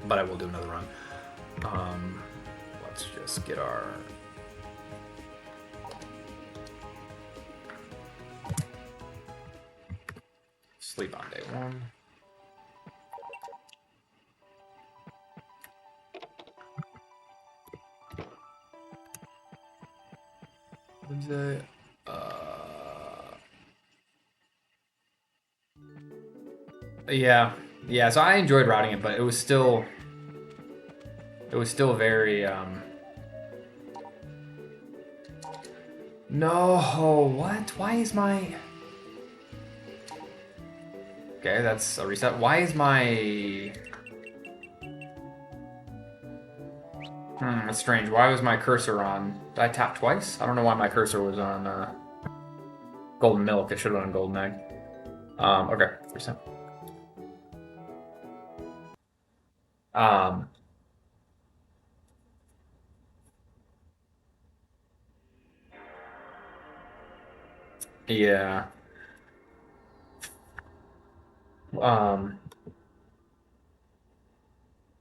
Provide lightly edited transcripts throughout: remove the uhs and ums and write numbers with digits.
but I will do another run. Let's just get our... sleep on day one. Wednesday. Yeah. So I enjoyed routing it, but it was still very. No, what? Why is my? Okay, that's a reset. Why is my? That's strange. Why was my cursor on? Did I tap twice? I don't know why my cursor was on golden milk. It should have been on golden egg. Okay, reset. Yeah.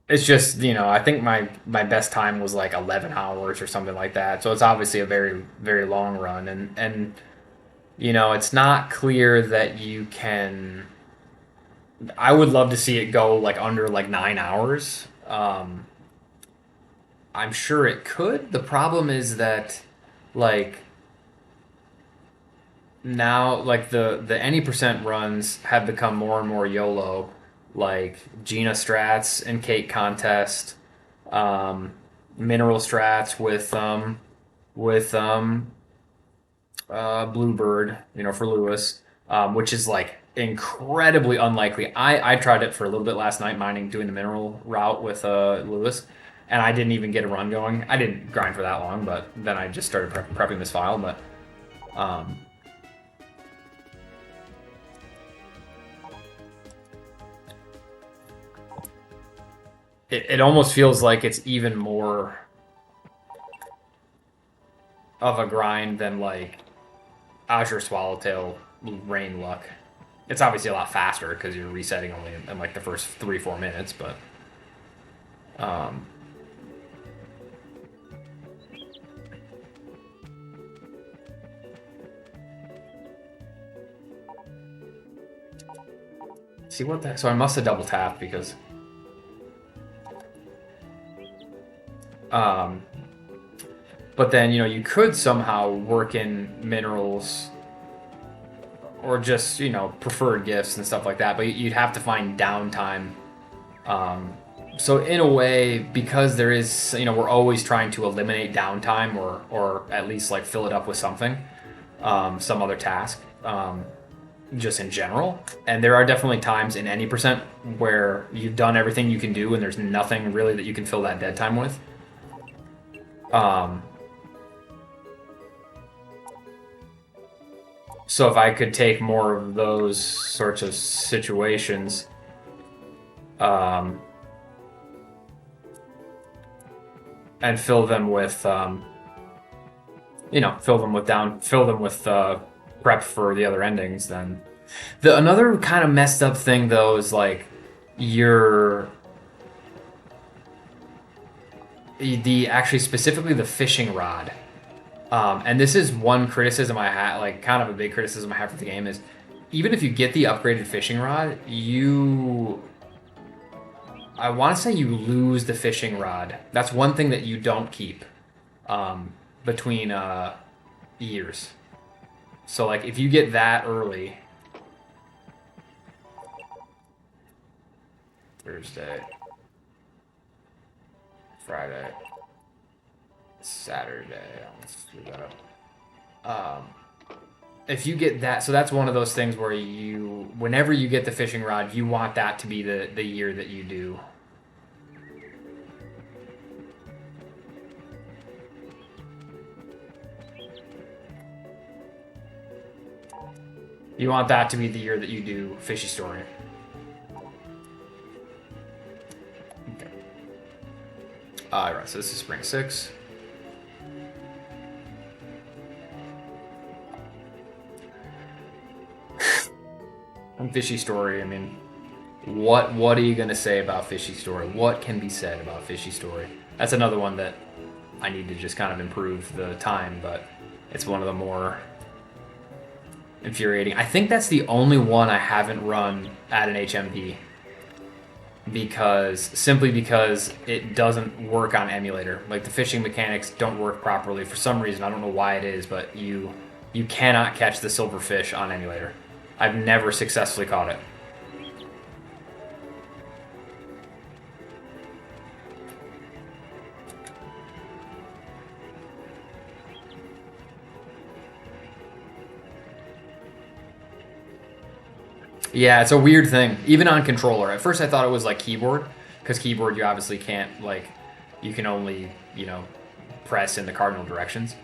It's just, I think my best time was like 11 hours or something like that. So it's obviously a very, very long run. And it's not clear that you can. I would love to see it go like under like 9 hours. I'm sure it could. The problem is that, like, now, like, the any percent runs have become more and more YOLO, like Gina strats and Cake Contest, um, mineral strats with Bluebird, for Lewis, which is like incredibly unlikely. I tried it for a little bit last night, doing the mineral route with Lewis, and I didn't even get a run going. I didn't grind for that long, but then I just started prepping this file. But um, it almost feels like it's even more of a grind than like Azure Swallowtail Rain Luck. It's obviously a lot faster because you're resetting only in like the first 3-4 minutes, but see what the. So I must have double tapped because but then you could somehow work in minerals or just preferred gifts and stuff like that, but you'd have to find downtime. So in a way, because there is, we're always trying to eliminate downtime or at least like fill it up with something, some other task, just in general. And there are definitely times in any percent where you've done everything you can do and there's nothing really that you can fill that dead time with. So if I could take more of those sorts of situations, and fill them with, fill them with prep for the other endings, then another kind of messed up thing though is like actually specifically the fishing rod. And this is one criticism I had, like kind of a big criticism I have for the game is, even if you get the upgraded fishing rod, I want to say you lose the fishing rod. That's one thing that you don't keep between years. So like if you get that early, Thursday, Friday, Saturday. Let's do that. If you get that, so that's one of those things where whenever you get the fishing rod, you want that to be the year that you do. You want that to be the year that you do Fishy Story. Okay. Alright, so this is Spring 6. And Fishy Story, I mean, What are you gonna say about Fishy Story? What can be said about Fishy Story? That's another one that I need to just kind of improve the time, but it's one of the more infuriating. I think that's the only one I haven't run at an HMP simply because it doesn't work on emulator. Like the fishing mechanics don't work properly for some reason. I don't know why it is, but you cannot catch the silver fish on emulator. I've never successfully caught it. Yeah, it's a weird thing. Even on controller. At first I thought it was like keyboard, because keyboard you obviously can't, like, you can only, press in the cardinal directions.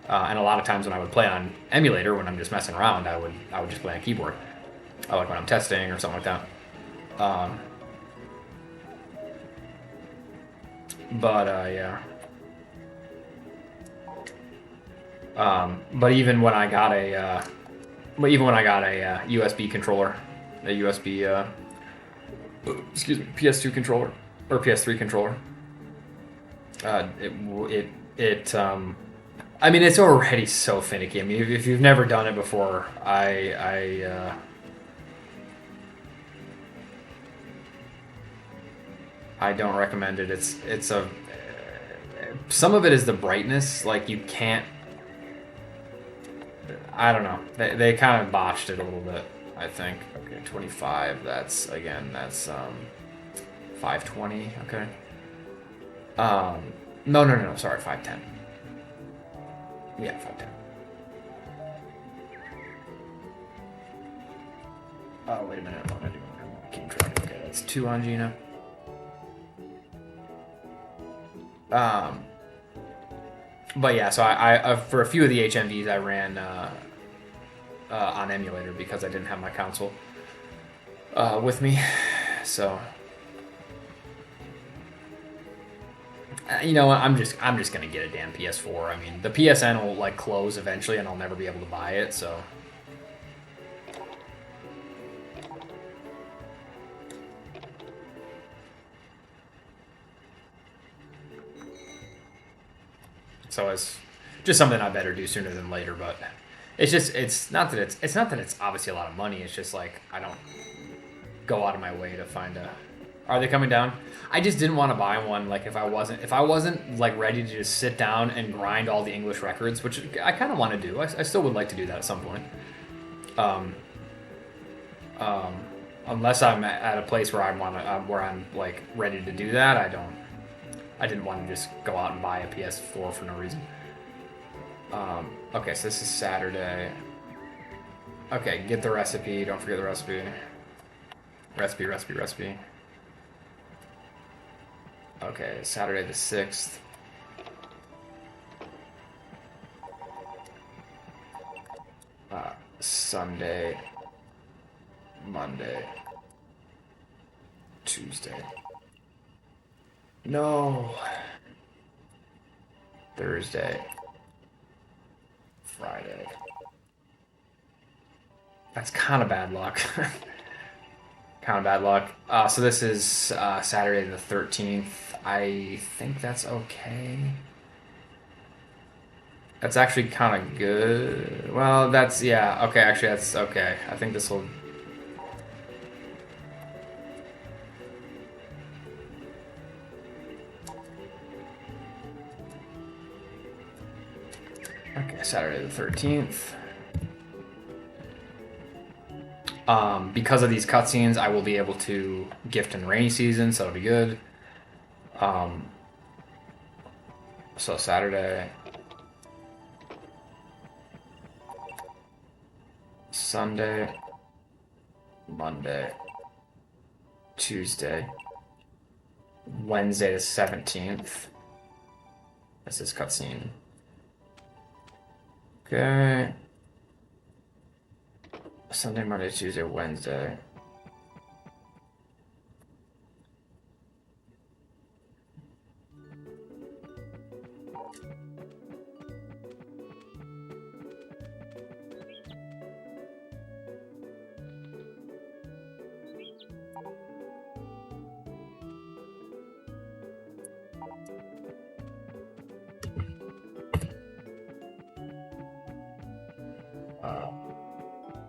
And a lot of times when I would play on emulator, when I'm just messing around, I would just play on keyboard. Like when I'm testing or something like that. Yeah. But even when I got a USB controller, a USB, PS2 controller or PS3 controller, I mean, it's already so finicky. I mean, if you've never done it before, I don't recommend it. Some of it is the brightness. Like you can't. I don't know. They kind of botched it a little bit, I think. Okay, 25. That's 520. Okay. No. Sorry, 510. Yeah, 510. Oh, wait a minute. What am I doing? Keep track. Okay, that's 2 on Gina. But yeah, so I for a few of the HMVs I ran on emulator because I didn't have my console with me. So you know what? I'm just gonna get a damn PS4. I mean, the PSN will like close eventually, and I'll never be able to buy it. So. So it's just something I better do sooner than later. But it's not that it's obviously a lot of money. It's just like I don't go out of my way to find a. Are they coming down? I just didn't want to buy one. Like if I wasn't like ready to just sit down and grind all the English records, which I kind of want to do. I still would like to do that at some point. Unless I'm at a place where I'm like ready to do that, I didn't want to just go out and buy a PS4 for no reason. Okay, so this is Saturday. Okay, get the recipe. Don't forget the recipe. Recipe. Okay, Saturday the 6th. Sunday. Monday. Tuesday. No. Thursday. Friday. That's kind of bad luck. So this is Saturday the 13th. I think that's okay. That's actually kind of good. Well, yeah. Okay, actually, that's okay. I think this will. Okay, Saturday the 13th. Because of these cutscenes, I will be able to gift in rainy season, so it'll be good. So Saturday, Sunday, Monday, Tuesday, Wednesday the 17th. This is cutscene. Okay. Sunday, Monday, Tuesday, Wednesday.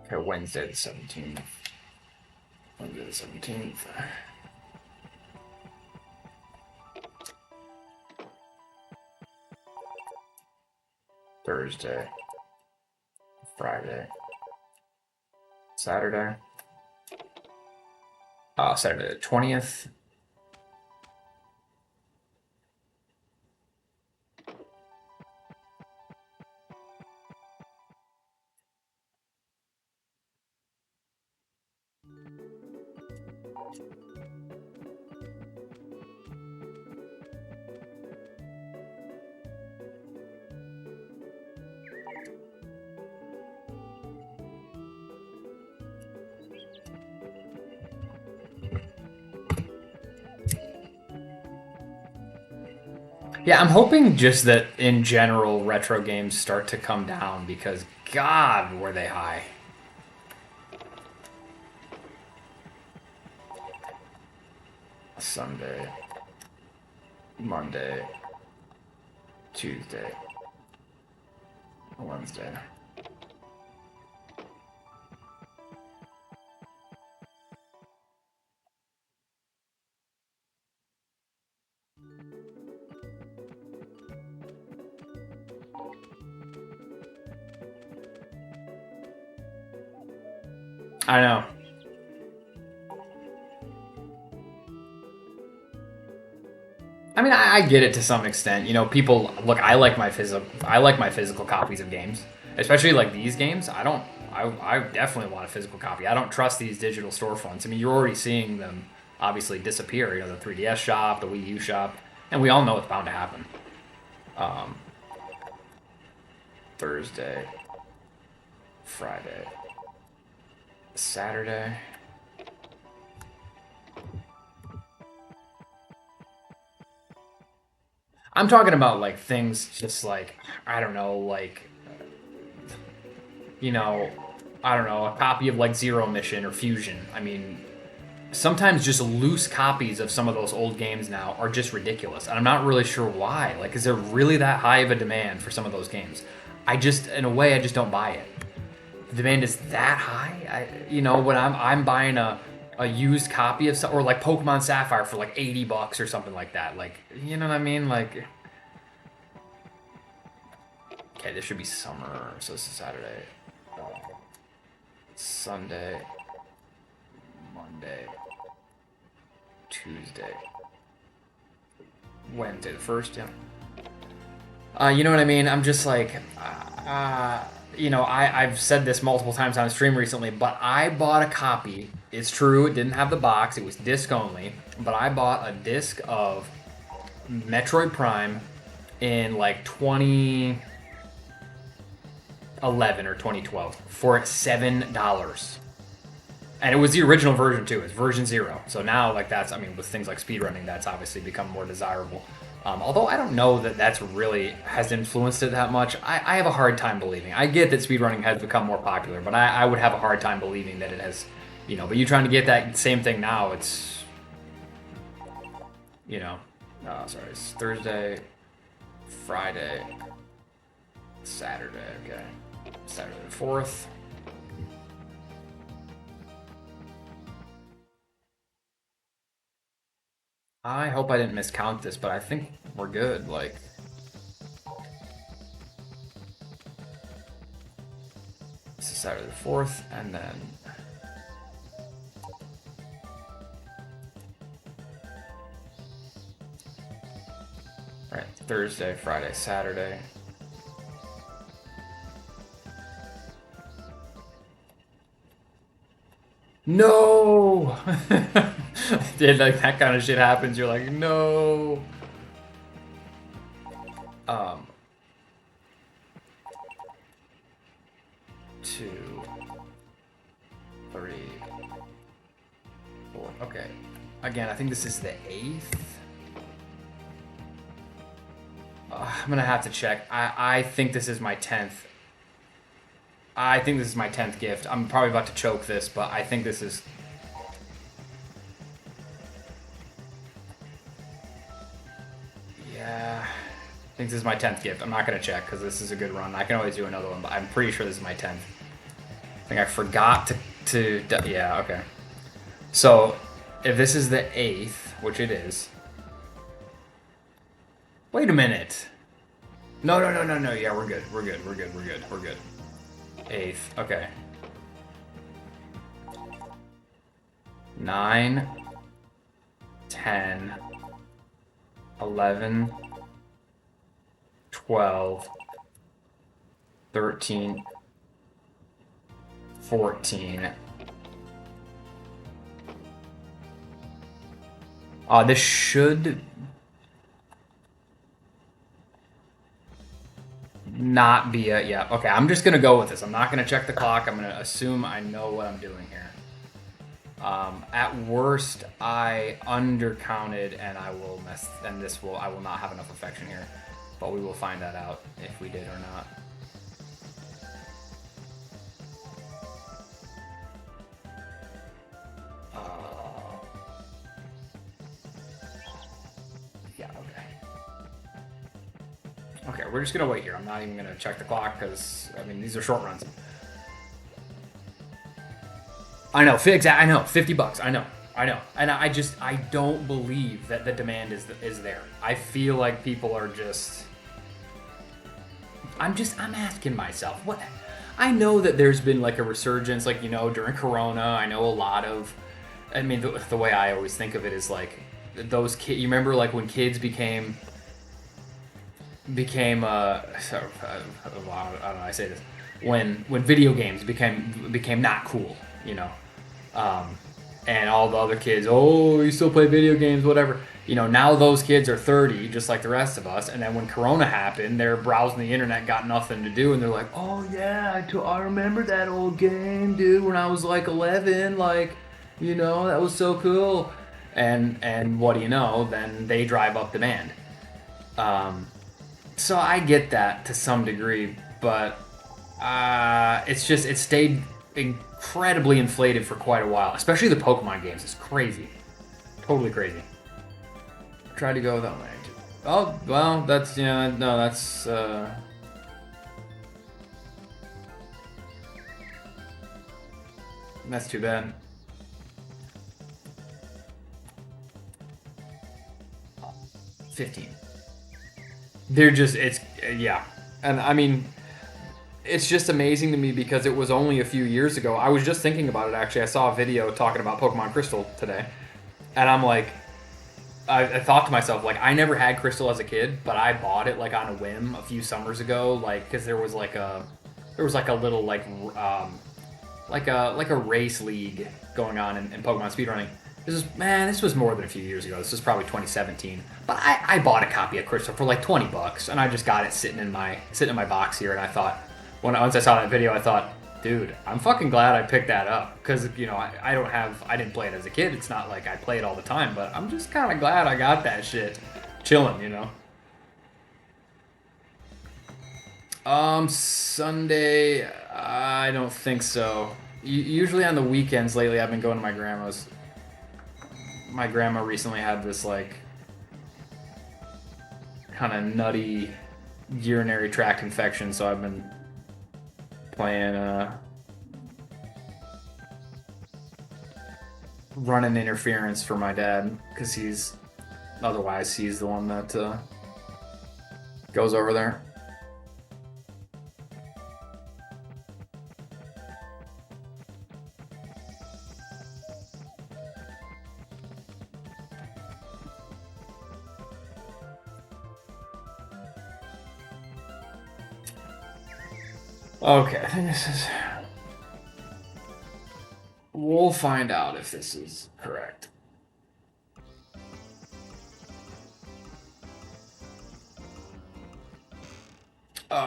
Okay, Wednesday the 17th. Wednesday the 17th. Thursday. Friday. Saturday. Saturday the 20th. Yeah, I'm hoping just that in general retro games start to come down because God, were they high. Sunday, Monday, Tuesday, Wednesday. I know. I mean, I get it to some extent. You know, people look. I like my physical copies of games, especially like these games. I don't. I definitely want a physical copy. I don't trust these digital storefronts. I mean, you're already seeing them obviously disappear. You know, the 3DS shop, the Wii U shop, and we all know it's bound to happen. Um, Thursday, Friday, Saturday. I'm talking about like things just like I don't know, like you know, I don't know, a copy of like Zero Mission or Fusion. I mean, sometimes just loose copies of some of those old games now are just ridiculous. And I'm not really sure why. Like, is there really that high of a demand for some of those games? I just, in a way, I just don't buy it. The demand is that high. When I'm buying a used copy of some, or like Pokemon Sapphire for like $80 or something like that. Like, you know what I mean? Like, okay, this should be summer. So this is Saturday, Sunday, Monday, Tuesday, Wednesday, the first, yeah. You know what I mean? I'm just like, I've said this multiple times on stream recently, but I bought a copy. It's true, it didn't have the box, it was disc only, but I bought a disc of Metroid Prime in like 2011 or 2012 for $7. And it was the original version too. It's version 0. So now, like that's, I mean, with things like speedrunning, that's obviously become more desirable. Although I don't know that that's really has influenced it that much. I have a hard time believing. I get that speedrunning has become more popular, but I would have a hard time believing that it has, But you trying to get that same thing now, it's, sorry, it's Thursday, Friday, Saturday. Okay, Saturday the 4th. I hope I didn't miscount this, but I think we're good. Like, this is Saturday the 4th, and then right, Thursday, Friday, Saturday. No! Dude, like that kind of shit happens, you're like, no. Um, 2, 3, 4. Okay. Again, I think this is the 8th. I'm gonna have to check. I think this is my 10th. I think this is my 10th gift. I'm probably about to choke this, but I think this is... Yeah, I think this is my 10th gift. I'm not going to check because this is a good run. I can always do another one, but I'm pretty sure this is my 10th. think I forgot to yeah, okay. So, if this is the 8th, which it is. Wait a minute. No, no, no, no, no. Yeah, we're good. We're good. We're good. We're good. We're good. 8th. Okay. 9, 10, 11, 12, 13, 14. This should not be a... Yeah, okay. I'm just going to go with this. I'm not going to check the clock. I'm going to assume I know what I'm doing here. At worst, I undercounted, and I will mess. And I will not have enough affection here, but we will find that out if we did or not. Yeah. Okay. Okay, we're just gonna wait here. I'm not even gonna check the clock because I mean these are short runs. I know, I know, $50. I know, and I don't believe that the demand is there. I feel like people are just. I'm asking myself what. I know that there's been like a resurgence, like during Corona. I know a lot of. I mean, the way I always think of it is like those kids. You remember like when kids became. I don't know how I say this. When video games became not cool, and all the other kids, oh, you still play video games, whatever. Now those kids are 30, just like the rest of us. And then when Corona happened, they're browsing the internet, got nothing to do, and they're like, oh yeah, I remember that old game, dude, when I was like 11, like, that was so cool. And what do you know? Then they drive up demand. So I get that to some degree, but it stayed incredibly inflated for quite a while, especially the Pokemon games. It's crazy, totally crazy. Tried to go without my too. Oh well, that's no, that's too bad. $15. Yeah, and I mean. It's just amazing to me because it was only a few years ago. I was just thinking about it, actually. I saw a video talking about Pokemon Crystal today. And I'm like, I thought to myself, like, I never had Crystal as a kid, but I bought it, like, on a whim a few summers ago, like, because there was a little, like a race league going on in Pokemon speedrunning. This was more than a few years ago. This was probably 2017. But I bought a copy of Crystal for like $20, and I just got it sitting in my box here, and I thought, once I saw that video, I thought, dude, I'm fucking glad I picked that up because I didn't play it as a kid. It's not like I play it all the time, but I'm just kind of glad I got that shit chilling, Sunday, I don't think so. Usually on the weekends lately, I've been going to my grandma's. My grandma recently had this like kind of nutty urinary tract infection, so I've been playing running interference for my dad because he's the one that goes over there. Okay, I think this is... We'll find out if this is correct.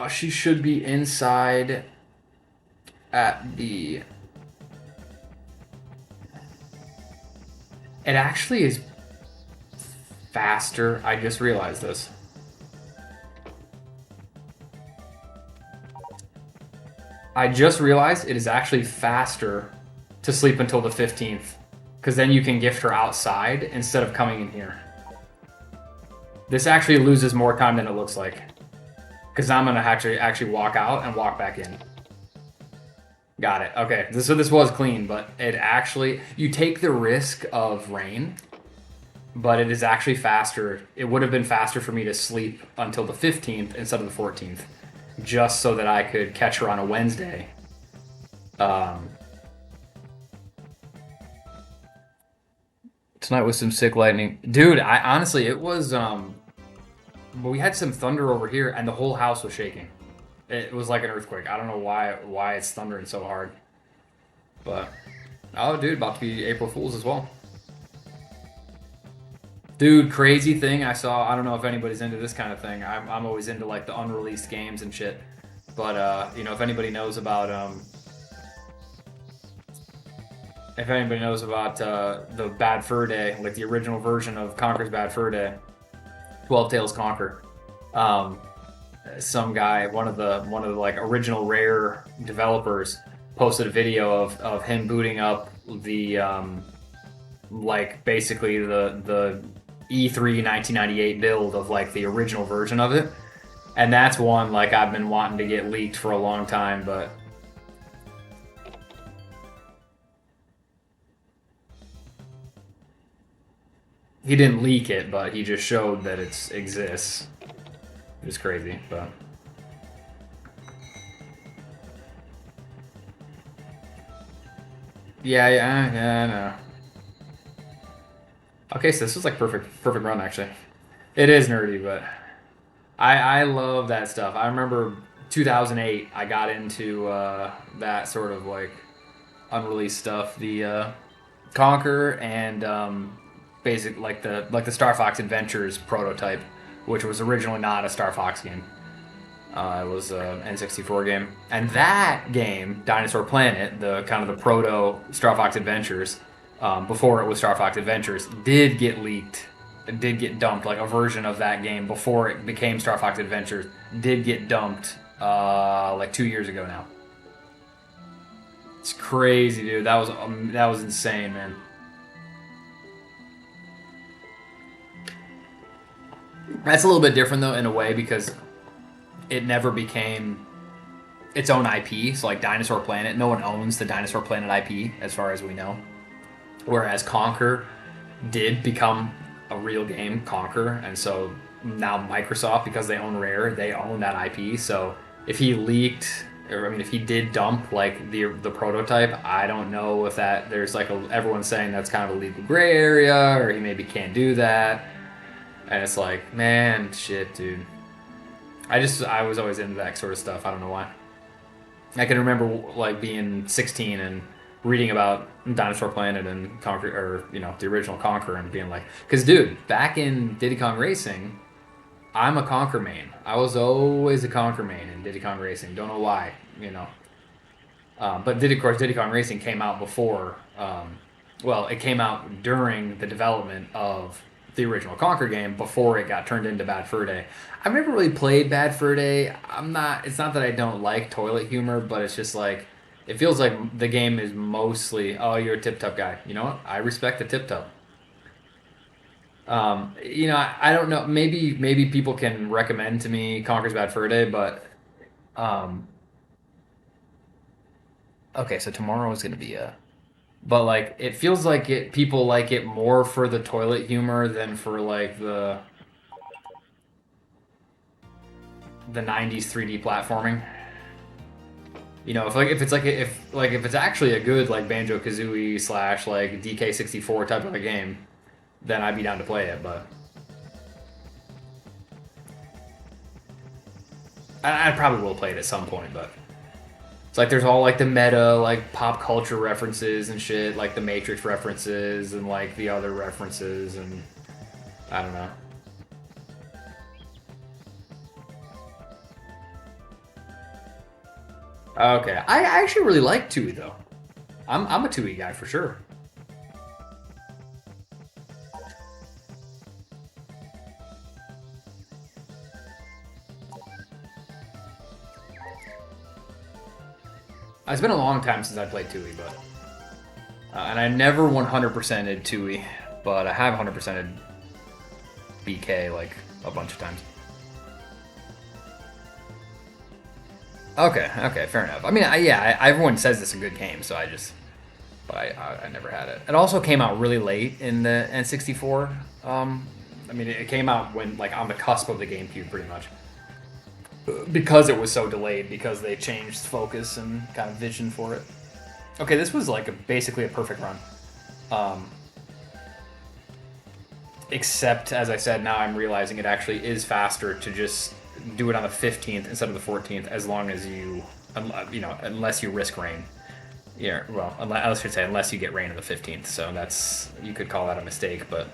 She should be inside at the... It actually is faster. I just realized this. I just realized it is actually faster to sleep until the 15th, because then you can gift her outside instead of coming in here. This actually loses more time than it looks like, because I'm gonna actually walk out and walk back in. Got it. Okay. So this was clean, but it actually you take the risk of rain, but it is actually faster. It would have been faster for me to sleep until the 15th instead of the 14th, just so that I could catch her on a Wednesday. Um, Tonight was some sick lightning, dude. I honestly, it was. But we had some thunder over here, and the whole house was shaking. It was like an earthquake. I don't know why it's thundering so hard, but oh, dude, about to be April Fools as well. Dude, crazy thing I saw. I don't know if anybody's into this kind of thing. I'm always into like the unreleased games and shit. But if anybody knows about the Bad Fur Day, like the original version of Conker's Bad Fur Day, 12 Tales Conker. Um, some guy, one of the like original Rare developers, posted a video of him booting up the like basically the E3 1998 build of like the original version of it, and that's one like I've been wanting to get leaked for a long time, but he didn't leak it, but he just showed that it exists. It was crazy, but. Yeah, I know. Okay, so this was like perfect run actually. It is nerdy, but I love that stuff. I remember 2008. I got into that sort of like unreleased stuff, the Conquer and basic like the Star Fox Adventures prototype, which was originally not a Star Fox game. It was an N64 game, and that game, Dinosaur Planet, the kind of the proto Star Fox Adventures, before it was Star Fox Adventures, did get leaked. It did get dumped. Like a version of that game before it became Star Fox Adventures did get dumped like 2 years ago now. It's crazy, dude. That was insane, man. That's a little bit different though in a way because it never became its own IP. So like Dinosaur Planet, no one owns the Dinosaur Planet IP as far as we know. Whereas Conquer did become a real game, Conquer, and so now Microsoft, because they own Rare, they own that IP. So if he leaked, or I mean, if he did dump like the prototype, I don't know if that there's like everyone's saying that's kind of a legal gray area, or he maybe can't do that. And it's like, man, shit, dude. I was always into that sort of stuff. I don't know why. I can remember like being 16 and reading about Dinosaur Planet and Conquer, or the original Conquer, and being like, because dude, back in Diddy Kong Racing, I'm a Conquer main. I was always a Conquer main in Diddy Kong Racing. Don't know why, you know. But Diddy, of course, Diddy Kong Racing came out before. Well, it came out during the development of the original Conquer game before it got turned into Bad Fur Day. I've never really played Bad Fur Day. I'm not. It's not that I don't like toilet humor, but it's just like it feels like the game is mostly, oh, you're a tip top guy. You know what? I respect the tip top. I don't know. Maybe people can recommend to me Conquer's Bad Fur Day, but um, okay. So tomorrow is gonna be a but like it feels like it people like it more for the toilet humor than for like the 90s 3D platforming. If it's actually a good like Banjo Kazooie slash like DK64 type of a game, then I'd be down to play it. But I probably will play it at some point. But it's like there's all like the meta like pop culture references and shit, like the Matrix references and like the other references, and I don't know. Okay, I actually really like Tui though. I'm a Tui guy for sure. It's been a long time since I played Tui, but and I never 100%ed Tui, but I have 100%ed BK like a bunch of times. Okay, fair enough. I mean, everyone says it's a good game, so but I never had it. It also came out really late in the N64. I mean, it came out when like on the cusp of the GameCube, pretty much, because it was so delayed because they changed focus and kind of vision for it. Okay, this was like basically a perfect run. Um, except, as I said, now I'm realizing it actually is faster to just do it on the 15th instead of the 14th, as long as unless you risk rain. Yeah, well, I should say unless you get rain on the 15th. So you could call that a mistake, but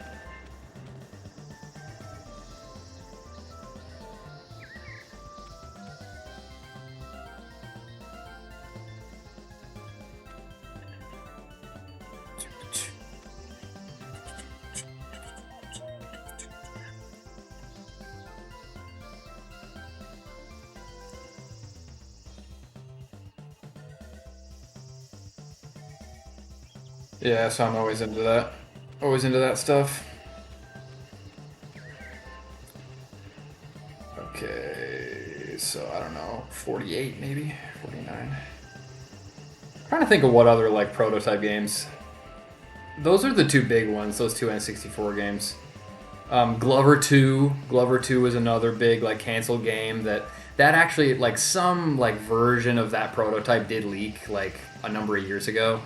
yeah, so I'm always into that. Always into that stuff. Okay, so I don't know, 48 maybe, 49. Trying to think of what other like prototype games. Those are the two big ones. Those two N64 games. Glover 2. Glover 2 was another big like canceled game that actually like some like version of that prototype did leak like a number of years ago,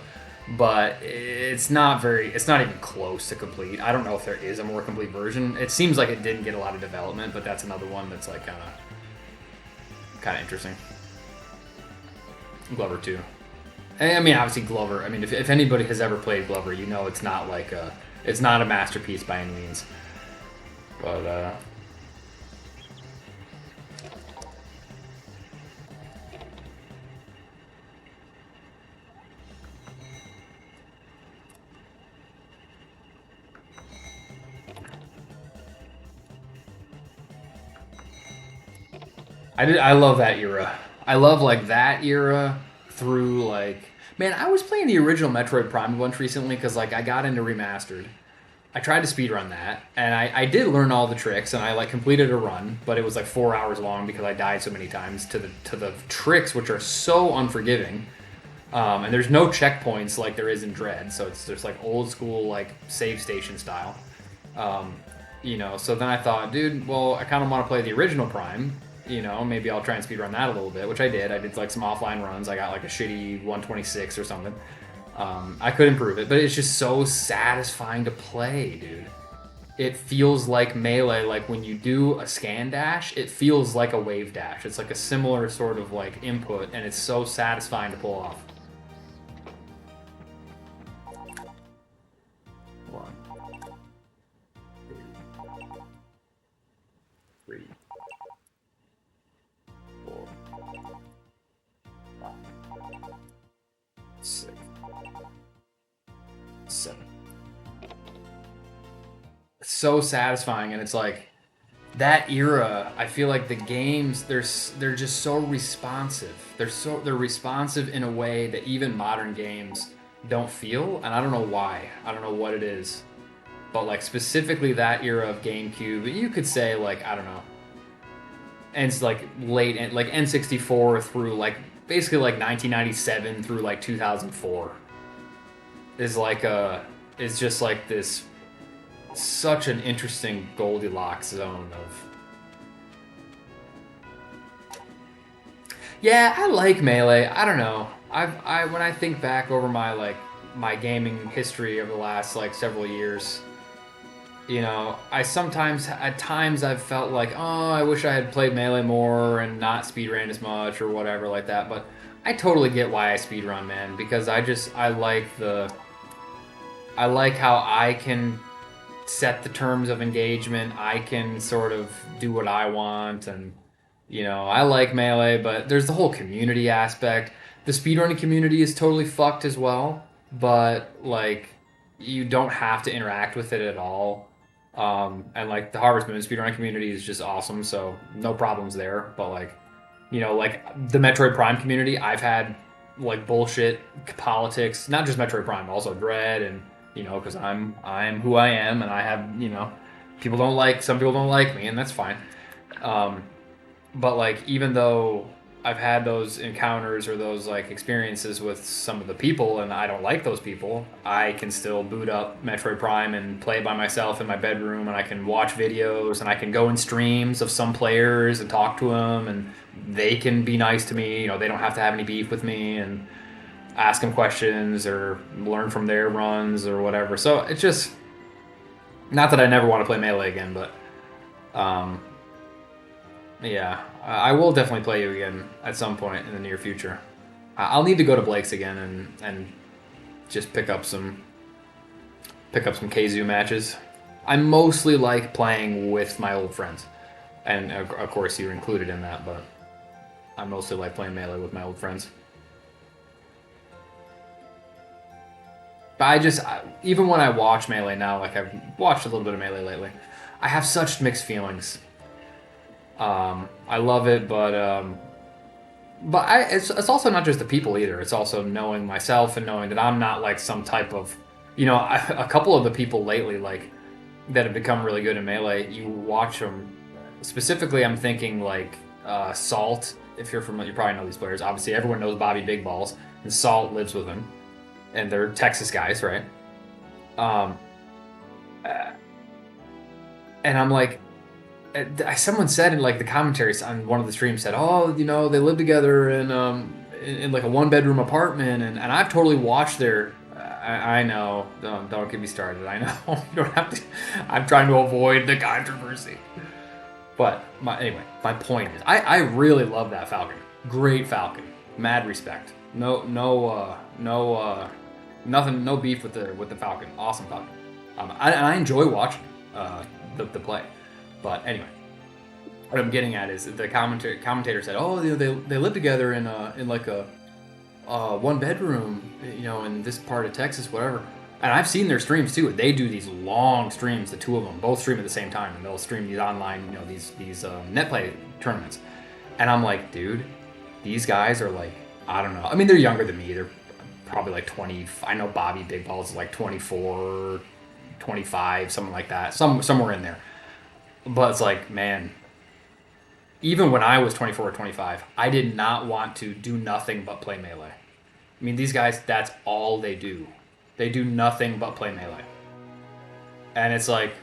but it's not even close to complete. I don't know if there is a more complete version. It seems like it didn't get a lot of development, but that's another one that's like kind of interesting. Glover 2. I mean, obviously Glover. I mean, if anybody has ever played Glover, you know it's not a masterpiece by any means. But I love that era. I love like that era through like man. I was playing the original Metroid Prime a bunch recently because like I got into remastered. I tried to speedrun that, and I did learn all the tricks, and I like completed a run, but it was like 4 hours long because I died so many times to the tricks, which are so unforgiving. And there's no checkpoints like there is in Dread, so it's just like old school like save station style. Um, so then I thought, dude, well, I kind of want to play the original Prime. Maybe I'll try and speedrun that a little bit, which I did. I did like some offline runs. I got like a shitty 126 or something. I could improve it, but it's just so satisfying to play, dude. It feels like Melee, like when you do a scan dash, it feels like a wave dash. It's like a similar sort of like input, and it's so satisfying to pull off. One, two, three, four, five, six, seven. It's so satisfying, and it's like that era. I feel like the games they're just so responsive. They're responsive in a way that even modern games don't feel, and I don't know why. I don't know what it is, but like specifically that era of GameCube, you could say like I don't know, and it's like late like N64 through like basically like 1997 through like 2004 is like is just like this such an interesting Goldilocks zone of. Yeah, I like Melee. I don't know. I when I think back over my gaming history over the last like several years, I sometimes at times I've felt like, oh, I wish I had played Melee more and not speedrun as much or whatever like that. But I totally get why I speedrun, man, because I like how I can set the terms of engagement. I can sort of do what I want, and I like Melee, but there's the whole community aspect. The speedrunning community is totally fucked as well, but like you don't have to interact with it at all. And like the Harvest Moon speedrunning community is just awesome, so no problems there. But like, like the Metroid Prime community, I've had like bullshit politics, not just Metroid Prime, also Dread, and because I'm who I am, and I have some people don't like me, and that's fine. But like even though I've had those encounters or those like experiences with some of the people, and I don't like those people, I can still boot up Metroid Prime and play by myself in my bedroom, and I can watch videos, and I can go in streams of some players and talk to them, and they can be nice to me. You know, they don't have to have any beef with me, and ask them questions or learn from their runs or whatever. So it's just not that I never want to play Melee again, but um, yeah, I will definitely play you again at some point in the near future. I'll need to go to Blake's again and just pick up some Kazoo matches. I mostly like playing with my old friends, and of course you're included in that. But I mostly like playing Melee with my old friends. But even when I watch Melee now, like I've watched a little bit of Melee lately, I have such mixed feelings. I love it, but it's also not just the people either. It's also knowing myself and knowing that I'm not like some type of, a couple of the people lately like that have become really good in Melee. You watch them. Specifically, I'm thinking like Salt. If you're familiar, you probably know these players. Obviously, everyone knows Bobby Big Balls, and Salt lives with him, and they're Texas guys, right? Um, and I'm like, someone said in like the commentaries on one of the streams said, oh, they live together in like a 1-bedroom apartment, and I've totally watched their. I know, don't get me started. I know you don't have to. I'm trying to avoid the controversy. But anyway, my point is, I really love that Falcon. Great Falcon, mad respect. Nothing, no beef with the Falcon. Awesome Falcon. I enjoy watching the play. But anyway, what I'm getting at is the commentator said, "Oh, they live together in like a 1-bedroom, in this part of Texas, whatever." And I've seen their streams too. They do these long streams. The two of them both stream at the same time, and they'll stream these online, these net play tournaments. And I'm like, dude, these guys are like, I don't know. I mean, they're younger than me. They're probably like 20. I know Bobby Big Balls is like 24, 25, something like that. Somewhere in there. But it's like, man, even when I was 24 or 25, I did not want to do nothing but play Melee. I mean, these guys, that's all they do. They do nothing but play Melee. And it's like,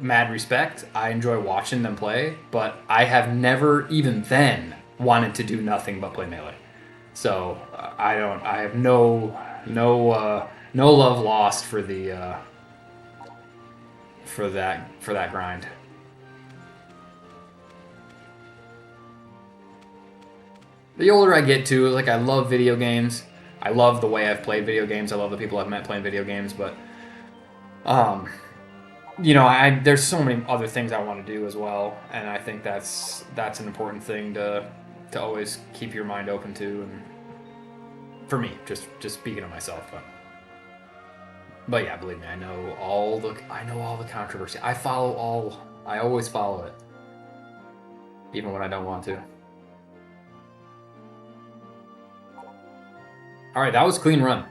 mad respect. I enjoy watching them play, but I have never, even then, wanted to do nothing but play Melee. So I have no love lost for the for that grind. The older I get too, like I love video games. I love the way I've played video games. I love the people I've met playing video games, but there's so many other things I want to do as well, and I think that's an important thing to always keep your mind open to. And for me, just speaking of myself, but yeah, believe me, I know all the controversy. I always follow it, even when I don't want to. All right, that was a clean run.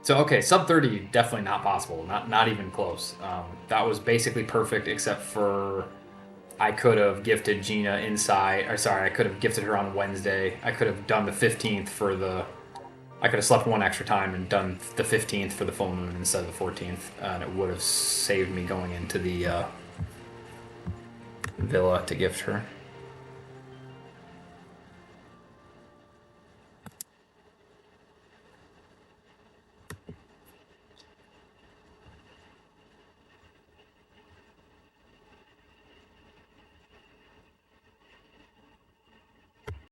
So, okay, sub 30, definitely not possible. Not even close. That was basically perfect, except for I could have gifted Gina I could have gifted her on Wednesday. I could have done the 15th I could have slept one extra time and done the 15th for the full moon instead of the 14th, and it would have saved me going into the villa to gift her.